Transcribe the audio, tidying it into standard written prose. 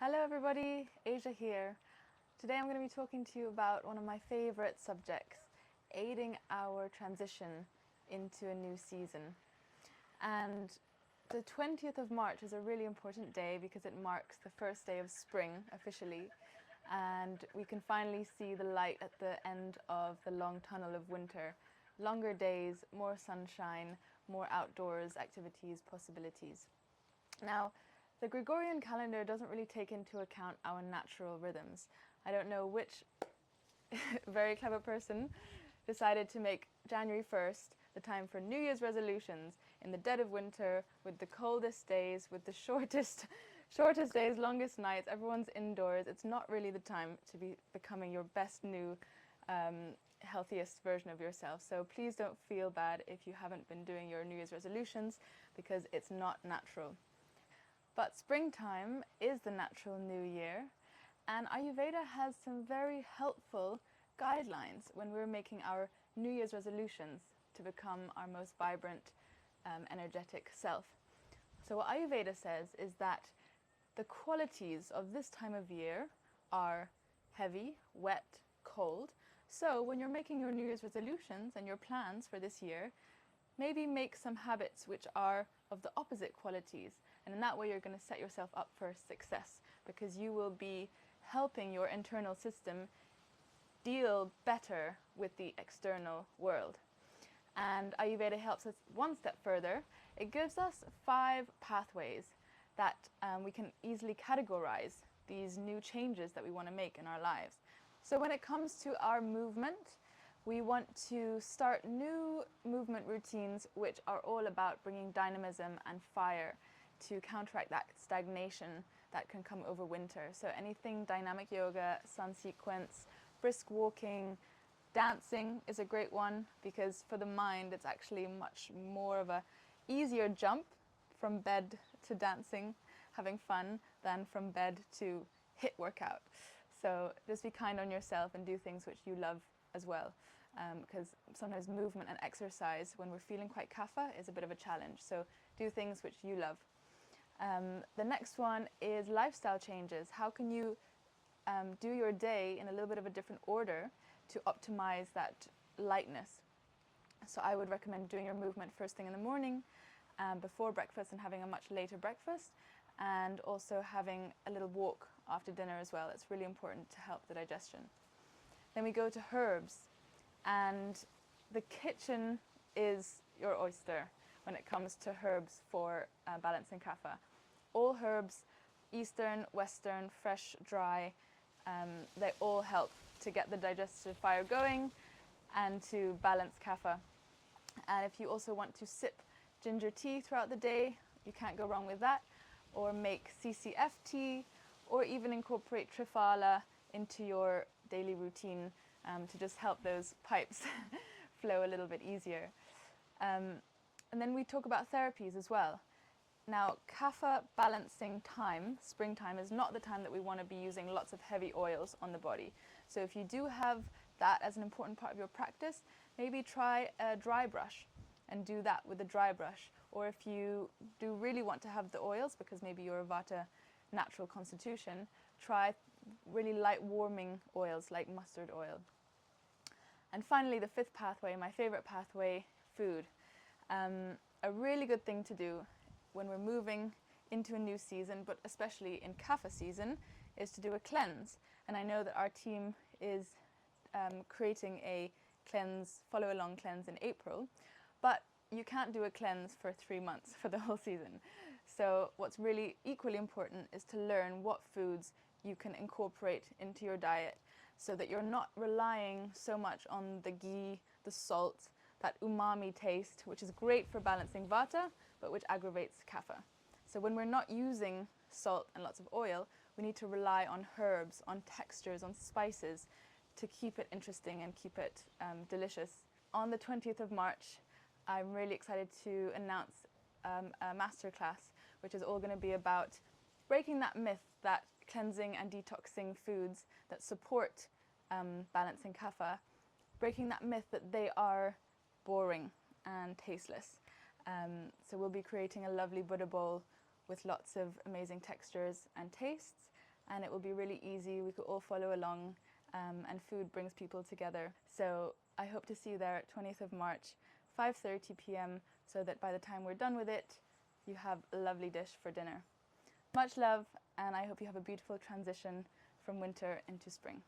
Hello everybody, Asia here. Today I'm going to be talking to you about one of my favorite subjects, aiding our transition into a new season. And the 20th of March is a really important day because it marks the first day of spring officially, and we can finally see the light at the end of the long tunnel of winter. Longer days, more sunshine, more outdoors activities, possibilities. Now, the Gregorian calendar doesn't really take into account our natural rhythms. I don't know which very clever person decided to make January 1st the time for New Year's resolutions in the dead of winter, with the coldest days, with the shortest days, longest nights, everyone's indoors. It's not really the time to be becoming your best new healthiest version of yourself. So please don't feel bad if you haven't been doing your New Year's resolutions, because it's not natural. But springtime is the natural new year, and Ayurveda has some very helpful guidelines when we're making our New Year's resolutions to become our most vibrant, energetic self. So what Ayurveda says is that the qualities of this time of year are heavy, wet, cold. So when you're making your New Year's resolutions and your plans for this year, maybe make some habits which are of the opposite qualities, and in that way you're going to set yourself up for success, because you will be helping your internal system deal better with the external world. And Ayurveda helps us one step further. It gives us 5 pathways that we can easily categorize these new changes that we want to make in our lives. So when it comes to our movement, we want to start new movement routines which are all about bringing dynamism and fire to counteract that stagnation that can come over winter. So anything dynamic yoga, sun sequence, brisk walking, dancing is a great one, because for the mind it's actually much more of a easier jump from bed to dancing, having fun, than from bed to HIIT workout. So just be kind on yourself and do things which you love as well, because sometimes movement and exercise when we're feeling quite kapha is a bit of a challenge. So do things which you love. The next one is lifestyle changes. How can you do your day in a little bit of a different order to optimize that lightness? So I would recommend doing your movement first thing in the morning, before breakfast, and having a much later breakfast, and also having a little walk after dinner as well. It's really important to help the digestion. Then we go to herbs, and the kitchen is your oyster when it comes to herbs for balancing kapha. All herbs, Eastern, Western, fresh, dry, they all help to get the digestive fire going and to balance kapha. And if you also want to sip ginger tea throughout the day, you can't go wrong with that, or make CCF tea, or even incorporate triphala into your daily routine to just help those pipes flow a little bit easier. And then we talk about therapies as well. Now, kapha balancing time, springtime, is not the time that we want to be using lots of heavy oils on the body. So if you do have that as an important part of your practice, maybe try a dry brush and do that with a dry brush. Or if you do really want to have the oils, because maybe you're a Vata natural constitution, try really light warming oils like mustard oil. And finally, the 5th pathway, my favorite pathway, food. A really good thing to do when we're moving into a new season, but especially in kapha season, is to do a cleanse. And I know that our team is creating a cleanse, follow along cleanse in April, but you can't do a cleanse for 3 months for the whole season. So what's really equally important is to learn what foods you can incorporate into your diet, so that you're not relying so much on the ghee, the salt, that umami taste, which is great for balancing vata, but which aggravates kapha. So when we're not using salt and lots of oil, we need to rely on herbs, on textures, on spices to keep it interesting and keep it delicious. On the 20th of March, I'm really excited to announce a masterclass, which is all going to be about breaking that myth that cleansing and detoxing foods that support balancing kapha, breaking that myth that they are boring and tasteless. So we'll be creating a lovely Buddha bowl with lots of amazing textures and tastes, and it will be really easy. We could all follow along, and food brings people together. So I hope to see you there at 20th of March, 5:30 p.m, so that by the time we're done with it, you have a lovely dish for dinner. Much love, and I hope you have a beautiful transition from winter into spring.